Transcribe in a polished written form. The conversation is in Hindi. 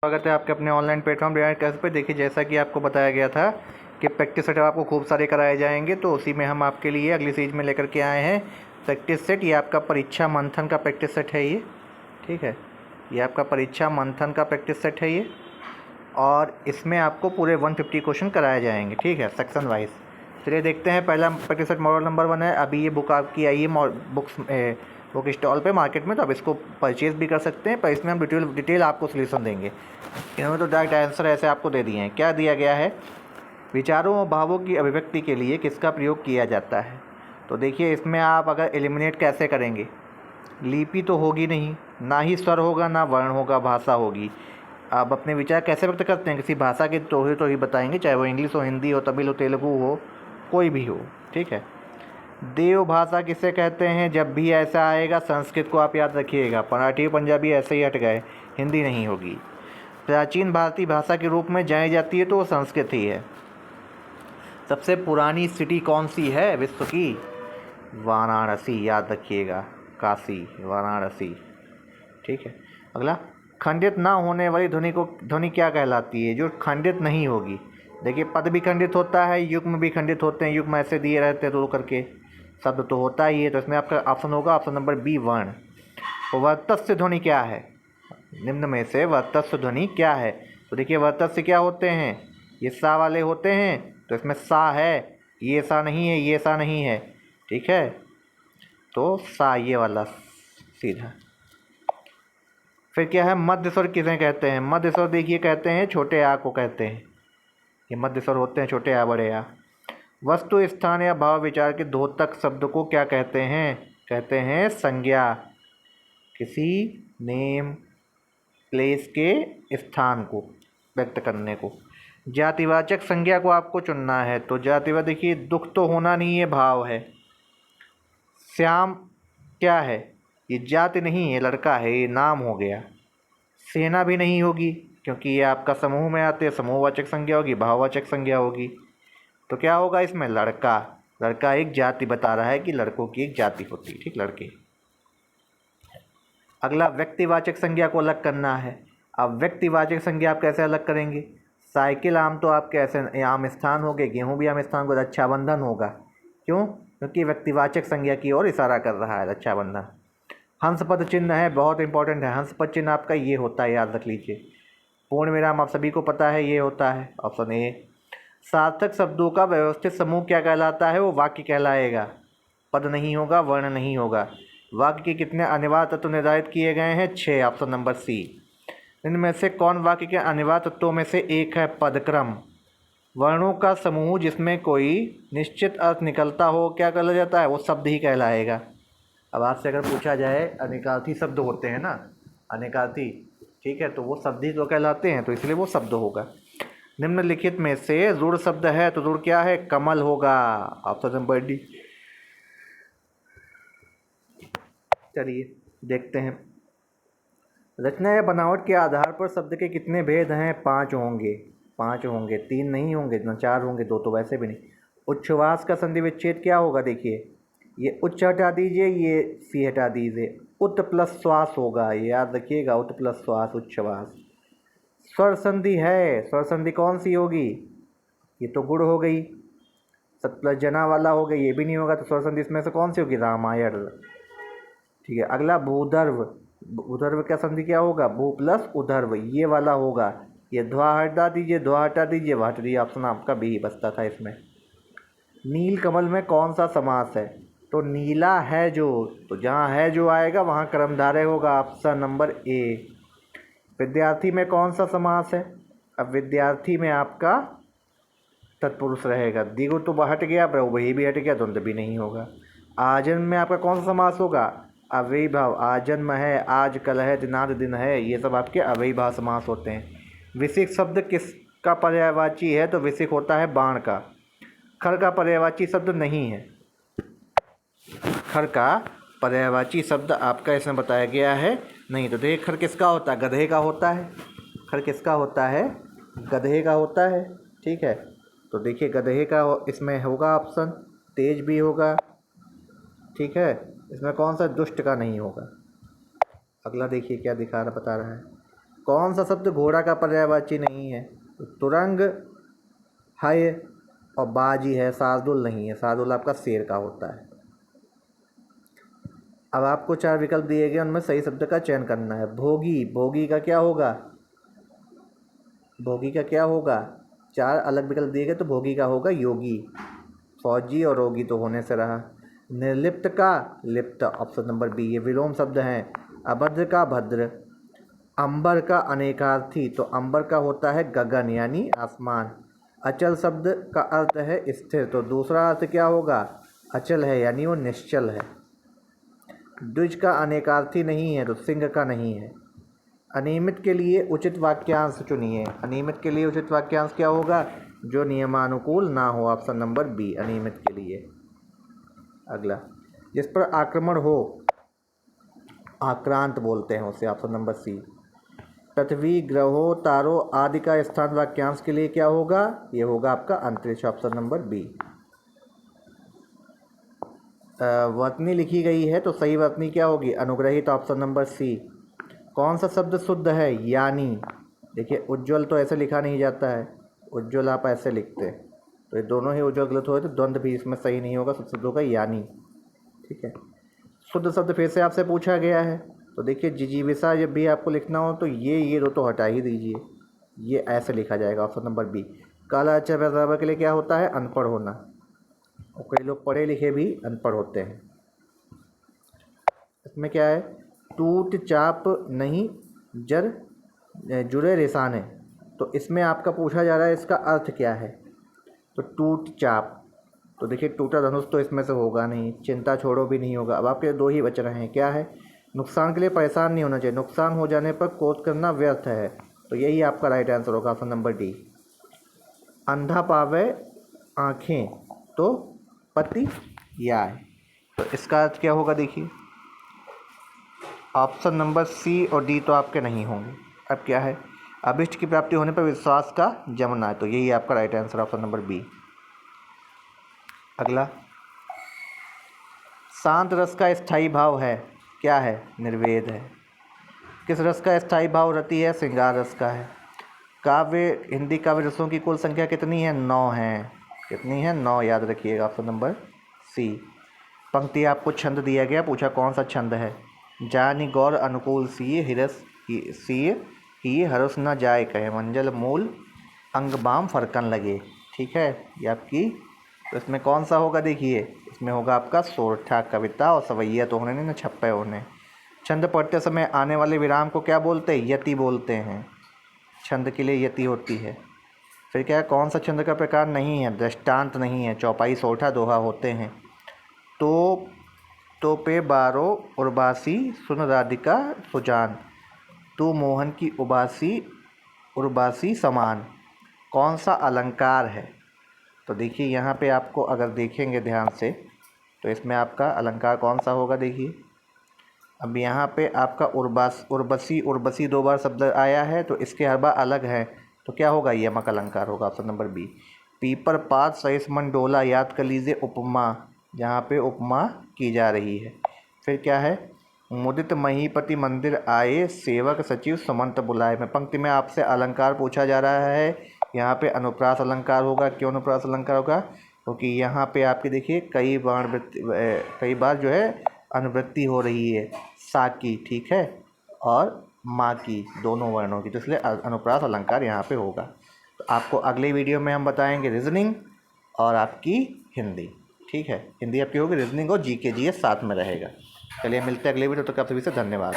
स्वागत है आपके अपने ऑनलाइन प्लेटफॉर्म रियायत क्लास पे। देखिए, जैसा कि आपको बताया गया था कि प्रैक्टिस सेट आपको खूब सारे कराए जाएंगे, तो उसी में हम आपके लिए अगली सीरीज में लेकर के आए हैं प्रैक्टिस सेट। ये आपका परीक्षा मंथन का प्रैक्टिस सेट है ये, ठीक है। ये आपका परीक्षा मंथन का प्रैक्टिस सेट है ये, और इसमें आपको पूरे 150 क्वेश्चन कराए जाएंगे, ठीक है, सेक्शन वाइज। चलिए देखते हैं। पहला प्रैक्टिस सेट मॉडल नंबर 1 है। अभी ये बुक आपकी आई है बुक स्टॉल पे मार्केट में, तो आप इसको परचेज़ भी कर सकते हैं, पर इसमें हम डिटेल आपको सोल्यूशन देंगे। इन्होंने तो डायरेक्ट आंसर ऐसे आपको दे दिए हैं। क्या दिया गया है? विचारों और भावों की अभिव्यक्ति के लिए किसका प्रयोग किया जाता है? तो देखिए, इसमें आप अगर एलिमिनेट कैसे करेंगे, लिपि तो होगी नहीं, ना ही स्वर होगा, ना वर्ण होगा, भाषा होगी। आप अपने विचार कैसे व्यक्त करते हैं? किसी भाषा के तो ही बताएंगे, चाहे वो इंग्लिश हो, हिंदी हो, तमिल हो, तेलुगु हो, कोई भी हो, ठीक है। देव भाषा किसे कहते हैं? जब भी ऐसा आएगा, संस्कृत को आप याद रखिएगा, मराठी पंजाबी ऐसे ही हट गए, हिंदी नहीं होगी। प्राचीन भारतीय भाषा के रूप में जानी जाती है तो वो संस्कृत ही है। सबसे पुरानी सिटी कौन सी है विश्व की? वाराणसी, याद रखिएगा, काशी, वाराणसी, ठीक है। अगला, खंडित ना होने वाली ध्वनि क्या कहलाती है? जो खंडित नहीं होगी। देखिए, पद भी खंडित होता है, युग्म भी खंडित होते हैं, युग्म ऐसे दिए रहते हैं दो करके, शब्द तो होता ही है। तो इसमें आपका ऑप्शन होगा ऑप्शन नंबर बी, वर्ण। वर्तस्य ध्वनि क्या है? निम्न में से वर्तस्य ध्वनि क्या है? तो देखिए, वर्तस्य क्या होते हैं? ये सा वाले होते हैं, तो इसमें सा है, ये सा नहीं है, ये सा नहीं है, ठीक है। तो सा ये वाला सीधा। फिर क्या है? मध्य स्वर किसे कहते हैं? मध्य स्वर देखिए कहते हैं छोटे आ को कहते हैं, ये मध्य स्वर होते हैं, छोटे आ बड़े आ। वस्तु, स्थान या भाव विचार के द्योतक शब्द को क्या कहते हैं? कहते हैं संज्ञा। किसी नेम प्लेस के स्थान को व्यक्त करने को। जातिवाचक संज्ञा को आपको चुनना है, तो जातिवाचक देखिए, दुख तो होना नहीं है, भाव है। श्याम क्या है? ये जाति नहीं है, लड़का है, ये नाम हो गया। सेना भी नहीं होगी, क्योंकि ये आपका समूह में आते हैं, समूहवाचक संज्ञा होगी, भाववाचक संज्ञा होगी। तो क्या होगा इसमें? लड़का। लड़का एक जाति बता रहा है कि लड़कों की एक जाति होती है, ठीक, लड़के। अगला, व्यक्तिवाचक संज्ञा को अलग करना है। अब व्यक्तिवाचक संज्ञा आप कैसे अलग करेंगे? साइकिल आम तो आपके ऐसे आम स्थान हो गए, गेहूँ भी आम स्थान होगा, रक्षाबंधन होगा। क्यों? क्योंकि व्यक्तिवाचक संज्ञा की ओर इशारा कर रहा है, रक्षाबंधन। हंस पद चिन्ह है, बहुत इंपॉर्टेंट है। हंस पद चिन्ह आपका ये होता है, याद रख लीजिए। पूर्ण विराम आप सभी को पता है, ये होता है ऑप्शन ए। सार्थक शब्दों का व्यवस्थित समूह क्या कहलाता है? वो वाक्य कहलाएगा। पद नहीं होगा, वर्ण नहीं होगा। वाक्य के कितने अनिवार्य तत्व निर्धारित किए गए हैं? 6, ऑप्शन नंबर सी। इनमें से कौन वाक्य के अनिवार्य तत्वों में से एक है? पदक्रम। वर्णों का समूह जिसमें कोई निश्चित अर्थ निकलता हो क्या कहला जाता है? वो शब्द ही कहलाएगा। अब आपसे अगर पूछा जाए, अनेकार्थी शब्द होते हैं ना, अनेकार्थी, ठीक है, तो वो शब्द ही तो कहलाते हैं, तो इसलिए वो शब्द होगा। निम्नलिखित में से रुड़ शब्द है, तो रुड़ क्या है? कमल होगा, ऑप्शन नंबर डी। चलिए देखते हैं। रचना या बनावट के आधार पर शब्द के कितने भेद हैं? 5 होंगे, 5 होंगे, 3 नहीं होंगे, ना 4 होंगे, 2 तो वैसे भी नहीं। उच्छ्वास का संधि विच्छेद क्या होगा? देखिए, ये उच्च हटा दीजिए, ये सी हटा दीजिए, उत प्लस श्वास होगा, ये याद रखिएगा, उत प्लस श्वास, उच्छ्वास। स्वर संधि है, स्वर संधि कौन सी होगी? ये तो गुड़ हो गई। सत प्लस जना वाला हो गया, ये भी नहीं होगा, तो स्वर संधि इसमें से कौन सी होगी? रामायण, ठीक है। अगला, भूधर्व। भूधर्व का संधि क्या होगा? भू प्लस उधर्व, ये वाला होगा। ये ध्वा हटा दीजिए, ध्वा हटा दीजिए, वह हट दीजिए, ऑप्शन आपका बी बचता था इसमें। नील कमल में कौन सा समास है? तो नीला है जो, तो जहाँ है जो आएगा वहाँ कर्मधारय होगा, ऑप्शन नंबर ए। विद्यार्थी में कौन सा समास है? अब विद्यार्थी में आपका तत्पुरुष रहेगा। द्विगु तो हट गया, वही भी हट गया, द्वंद्व भी नहीं होगा। आजन्म में आपका कौन सा समास होगा? अव्ययी भाव। आजन्म है, आज कल है, दिनाद दिन है, ये सब आपके अव्ययी भाव समास होते हैं। विशिष्ट शब्द किसका पर्यायवाची है? तो विशिष्ट होता है बाण का। खर का पर्यायवाची शब्द नहीं है, खर का पर्यायवाची शब्द आपका इसमें बताया गया है नहीं। तो देखिए, खर किसका होता है? गधे का होता है। खर किसका होता है? गधे का होता है, ठीक है। तो देखिए, गधे का इसमें होगा ऑप्शन, तेज भी होगा, ठीक है। इसमें कौन सा? दुष्ट का नहीं होगा। अगला देखिए क्या दिखा रहा, बता रहा है। कौन सा शब्द घोड़ा का पर्यायवाची नहीं है? तो तुरंग है और बाजी है, शार्दुल नहीं है। शार्दुल आपका शेर का होता है। अब आपको 4 विकल्प दिए गए, उनमें सही शब्द का चयन करना है। भोगी, भोगी का क्या होगा? भोगी का क्या होगा? 4 अलग विकल्प दिए गए तो भोगी का होगा योगी। फौजी और रोगी तो होने से रहा। निर्लिप्त का लिप्त, ऑप्शन नंबर बी, ये विलोम शब्द हैं। अभद्र का भद्र। अंबर का अनेकार्थी, तो अंबर का होता है गगन यानी आसमान। अचल शब्द का अर्थ है स्थिर, तो दूसरा अर्थ क्या होगा? अचल है यानी वो निश्चल है। द्विज का अनेकार्थी नहीं है, तो सिंह का नहीं है। अनियमित के लिए उचित वाक्यांश चुनिए। अनियमित के लिए उचित वाक्यांश क्या होगा? जो नियमानुकूल ना हो, ऑप्शन नंबर बी, अनियमित के लिए। अगला, जिस पर आक्रमण हो, आक्रांत बोलते हैं उसे, ऑप्शन नंबर सी। पृथ्वी, ग्रहों, तारों आदि का स्थान वाक्यांश के लिए क्या होगा? ये होगा आपका अंतरिक्ष, ऑप्शन नंबर बी। वर्तनी लिखी गई है तो सही वर्तनी क्या होगी? अनुग्रहित, ऑप्शन नंबर सी। कौन सा शब्द शुद्ध है? यानी। देखिए उज्ज्वल तो ऐसे लिखा नहीं जाता है, उज्ज्वल आप ऐसे लिखते हैं, तो ये दोनों ही उज्ज्वल गलत हुए, तो द्वंद्व भी इसमें सही नहीं होगा, शुद्ध होगा यानी। ठीक है, शुद्ध शब्द फिर से आपसे पूछा गया है, तो देखिए जिजीविषा जब भी आपको लिखना हो तो ये दो तो हटा ही दीजिए, ये ऐसे लिखा जाएगा, ऑप्शन नंबर बी। काला अक्षर बराबर के लिए क्या होता है? अनपढ़ होना, और कई लोग पढ़े लिखे भी अनपढ़ होते हैं। इसमें क्या है? टूट चाप नहीं जर जुड़े रेसाने, तो इसमें आपका पूछा जा रहा है इसका अर्थ क्या है? तो टूट चाप, तो देखिए टूटा धनुष तो इसमें से होगा नहीं, चिंता छोड़ो भी नहीं होगा। अब आपके 2 ही बच रहे हैं, क्या है? नुकसान के लिए परेशान नहीं होना चाहिए, नुकसान हो जाने पर क्रोध करना व्यर्थ है, तो यही आपका राइट आंसर होगा, ऑप्शन नंबर डी। अंधा पावे आँखें तो पति याय, तो इसका अर्थ क्या होगा? देखिए ऑप्शन नंबर सी और डी तो आपके नहीं होंगे। अब क्या है? अभिष्ट की प्राप्ति होने पर विश्वास का जमना, तो यही आपका right answer, option number B. अगला, शांत रस का स्थायी भाव है, क्या है? निर्वेद है। किस रस का स्थायी भाव रति है? श्रृंगार रस का है। काव्य, हिंदी काव्य रसों की कुल संख्या कितनी है? 9 है। कितनी है? 9, याद रखिएगा, ऑप्शन नंबर सी। पंक्ति आपको छंद दिया गया, पूछा कौन सा छंद है? जानि गौर अनुकूल सिय हिरस सिय ही हरस न जाए कहे, मंजल मूल अंग बाम फरकन लगे। ठीक है, ये आपकी, तो इसमें कौन सा होगा? देखिए इसमें होगा आपका सोरठा। कविता और सवैया तो होने नहीं ना, छप्पे होने। छंद पढ़ते समय आने वाले विराम को क्या बोलते हैं? यति बोलते हैं, छंद के लिए यति होती है। फिर क्या है? कौन सा छंद का प्रकार नहीं है? दृष्टांत नहीं है, चौपाई, सोरठा, दोहा होते हैं। तो पे बारो उर्वासी सुन राधिका सुजान, तू मोहन की उर्वासी समान, कौन सा अलंकार है? तो देखिए यहाँ पे आपको अगर देखेंगे ध्यान से, तो इसमें आपका अलंकार कौन सा होगा? देखिए अब यहाँ पे आपका उर्वशी 2 बार शब्द आया है, तो इसके हर बार अलग है, तो क्या होगा? यमक अलंकार होगा, ऑप्शन नंबर बी। पीपर पात सहिस मन डोला, याद कर लीजिए उपमा, जहाँ पे उपमा की जा रही है। फिर क्या है? मुदित महीपति मंदिर आए, सेवक सचिव सुमंत बुलाए। में पंक्ति में आपसे अलंकार पूछा जा रहा है, यहाँ पे अनुप्रास अलंकार होगा। क्यों अनुप्रास अलंकार होगा? क्योंकि यहाँ पे आपके देखिए कई बार जो है अनुवृत्ति हो रही है, सा की, ठीक है, और माँ की, दोनों वर्णों की, तो इसलिए अनुप्रास अलंकार यहाँ पे होगा। तो आपको अगले वीडियो में हम बताएंगे रीजनिंग और आपकी हिंदी। ठीक है, हिंदी आपकी होगी, रीजनिंग और जीके जीएस साथ में रहेगा। चलिए मिलते हैं अगले वीडियो, तो आप सभी से धन्यवाद।